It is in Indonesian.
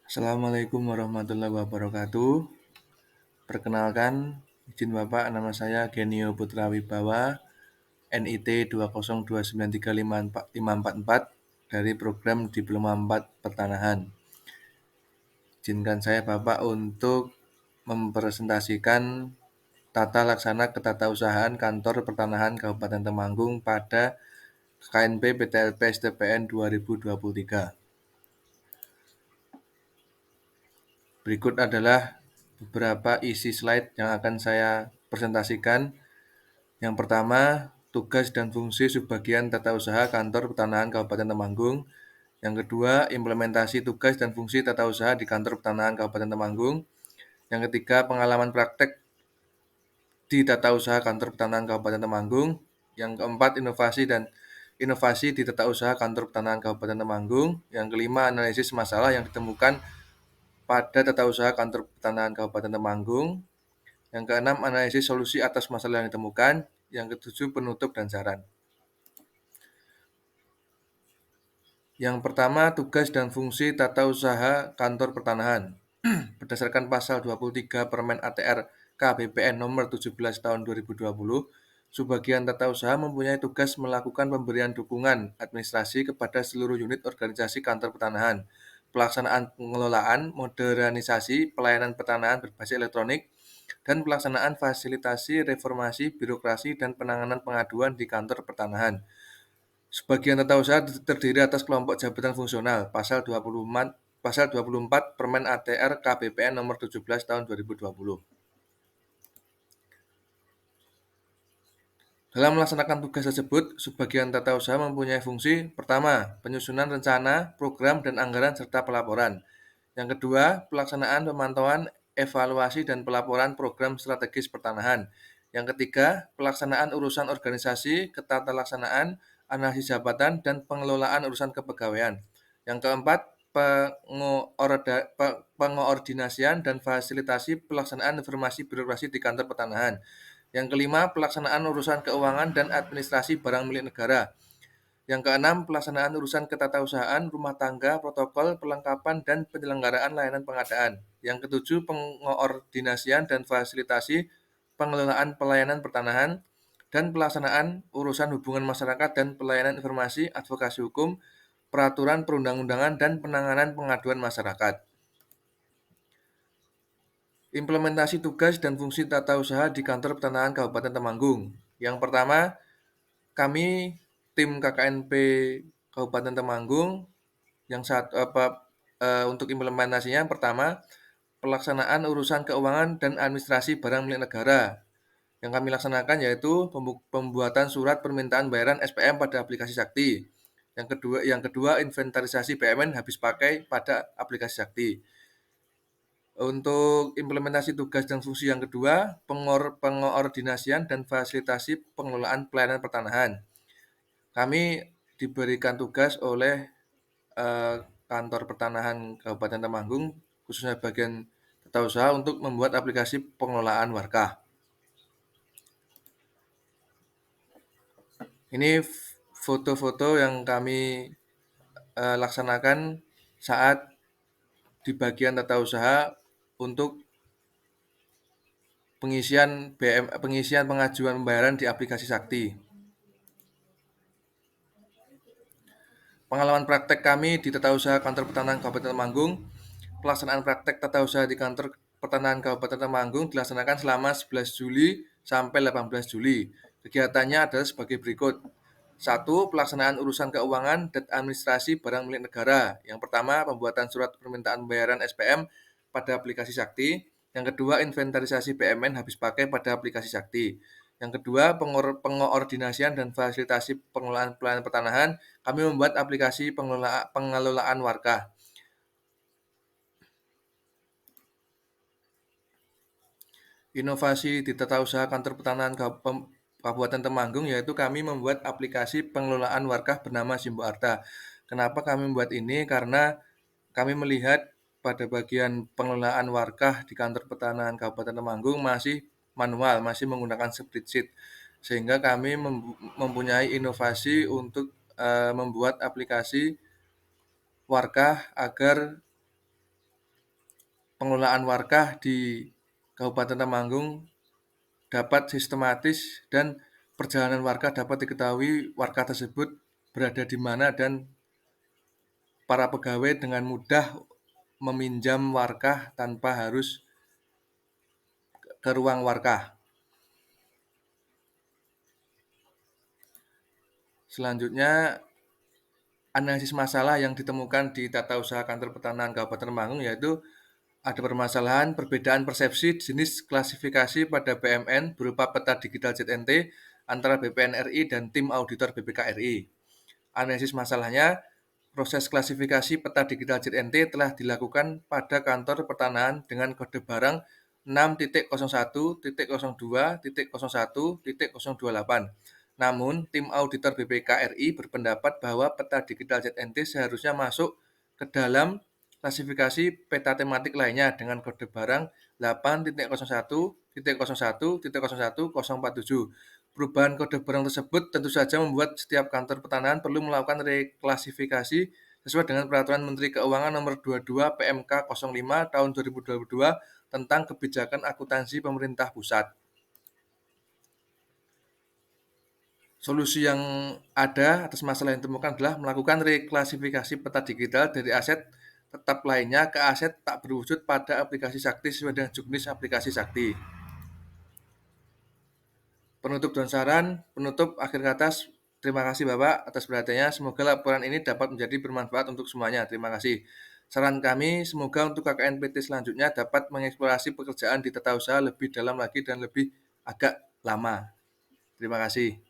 Assalamualaikum warahmatullahi wabarakatuh. Perkenalkan, izin Bapak, nama saya Genio Putra Wibawa, NIT 202935544 dari program Diploma 4 Pertanahan. Izinkan saya Bapak untuk mempresentasikan tata laksana ketatausahaan Kantor Pertanahan Kabupaten Temanggung pada KNP PTLP STPN 2023. Berikut adalah beberapa isi slide yang akan saya presentasikan. Yang pertama, tugas dan fungsi subbagian tata usaha Kantor Pertanahan Kabupaten Temanggung. Yang kedua, implementasi tugas dan fungsi tata usaha di Kantor Pertanahan Kabupaten Temanggung. Yang ketiga, pengalaman praktek di tata usaha Kantor Pertanahan Kabupaten Temanggung. Yang keempat, inovasi di tata usaha Kantor Pertanahan Kabupaten Temanggung. Yang kelima, analisis masalah yang ditemukan pada tata usaha Kantor Pertanahan Kabupaten Temanggung. Yang keenam, analisis solusi atas masalah yang ditemukan. Yang ketujuh, penutup dan saran. Yang pertama, tugas dan fungsi tata usaha Kantor Pertanahan. Berdasarkan pasal 23 Permen ATR KBPN nomor 17 tahun 2020, subbagian tata usaha mempunyai tugas melakukan pemberian dukungan administrasi kepada seluruh unit organisasi Kantor Pertanahan, pelaksanaan pengelolaan, modernisasi, pelayanan pertanahan berbasis elektronik, dan pelaksanaan fasilitasi reformasi birokrasi dan penanganan pengaduan di Kantor Pertanahan. Sebagian tata usaha terdiri atas kelompok jabatan fungsional, pasal 24 Permen ATR KBPN nomor 17 tahun 2020. Dalam melaksanakan tugas tersebut, sebagian tata usaha mempunyai fungsi: pertama, penyusunan rencana, program, dan anggaran serta pelaporan. Yang kedua, pelaksanaan pemantauan, evaluasi, dan pelaporan program strategis pertanahan. Yang ketiga, pelaksanaan urusan organisasi, ketatalaksanaan, analisis jabatan, dan pengelolaan urusan kepegawaian. Yang keempat, pengoordinasian dan fasilitasi pelaksanaan informasi birokrasi di kantor pertanahan. Yang kelima, pelaksanaan urusan keuangan dan administrasi barang milik negara. Yang keenam, pelaksanaan urusan ketatausahaan, rumah tangga, protokol, perlengkapan, dan penyelenggaraan layanan pengadaan. Yang ketujuh, pengoordinasian dan fasilitasi pengelolaan pelayanan pertanahan dan pelaksanaan urusan hubungan masyarakat dan pelayanan informasi, advokasi hukum, peraturan perundang-undangan, dan penanganan pengaduan masyarakat. Implementasi tugas dan fungsi tata usaha di Kantor Pertanahan Kabupaten Temanggung. Yang pertama, kami tim KKNP Kabupaten Temanggung untuk implementasinya, pertama, pelaksanaan urusan keuangan dan administrasi barang milik negara. Yang kami laksanakan yaitu pembuatan surat permintaan bayaran SPM pada aplikasi Sakti. Yang kedua, inventarisasi BMN habis pakai pada aplikasi Sakti. Untuk implementasi tugas dan fungsi yang kedua, pengoordinasian dan fasilitasi pengelolaan pelayanan pertanahan. Kami diberikan tugas oleh Kantor Pertanahan Kabupaten Temanggung, khususnya bagian tata usaha, untuk membuat aplikasi pengelolaan warga. Ini foto-foto yang kami laksanakan saat di bagian tata usaha untuk pengisian pengajuan pembayaran di aplikasi Sakti. Pengalaman praktek kami di tata usaha Kantor Pertanahan Kabupaten Temanggung. Pelaksanaan praktek tata usaha di Kantor Pertanahan Kabupaten Temanggung dilaksanakan selama 11 Juli sampai 18 Juli. Kegiatannya adalah sebagai berikut. 1. Pelaksanaan urusan keuangan dan administrasi barang milik negara. Yang pertama, pembuatan surat permintaan pembayaran SPM pada aplikasi Sakti. Yang kedua, inventarisasi BMN habis pakai pada aplikasi Sakti. Yang kedua, pengoordinasian dan fasilitasi pengelolaan pelayanan pertanahan. Kami membuat aplikasi pengelolaan warga. Inovasi di tata usaha Kantor Pertanahan Kabupaten Temanggung, yaitu kami membuat aplikasi pengelolaan warga bernama Simbo Arta. Kenapa kami membuat ini? Karena kami melihat pada bagian pengelolaan warga di Kantor Pertanahan Kabupaten Temanggung masih manual, masih menggunakan spreadsheet, sehingga kami mempunyai inovasi untuk membuat aplikasi warga agar pengelolaan warkah di Kabupaten Temanggung dapat sistematis dan perjalanan warkah dapat diketahui warkah tersebut berada di mana dan para pegawai dengan mudah meminjam warkah tanpa harus ke ruang warkah. Selanjutnya, analisis masalah yang ditemukan di Tata Usaha Kantor Pertanahan Kabupaten Temanggung yaitu ada permasalahan perbedaan persepsi jenis klasifikasi pada BMN berupa peta digital ZNT antara BPN RI dan tim auditor BPK RI. Analisis masalahnya, proses klasifikasi peta digital ZNT telah dilakukan pada kantor pertanahan dengan kode barang 6.01.02.01.028. Namun, tim auditor BPK RI berpendapat bahwa peta digital ZNT seharusnya masuk ke dalam klasifikasi peta tematik lainnya dengan kode barang 8.01.01.01.047. Perubahan kode barang tersebut tentu saja membuat setiap kantor pertanahan perlu melakukan reklasifikasi sesuai dengan Peraturan Menteri Keuangan Nomor 22 PMK 05 Tahun 2022 tentang kebijakan akuntansi pemerintah pusat. Solusi yang ada atas masalah yang ditemukan adalah melakukan reklasifikasi peta digital dari aset tetap lainnya ke aset tak berwujud pada aplikasi Sakti sesuai dengan juknis aplikasi Sakti. Penutup dan saran, penutup akhir kata, terima kasih Bapak atas perhatiannya. Semoga laporan ini dapat menjadi bermanfaat untuk semuanya. Terima kasih. Saran kami, semoga untuk KKNPT selanjutnya dapat mengeksplorasi pekerjaan di tata usaha lebih dalam lagi dan lebih agak lama. Terima kasih.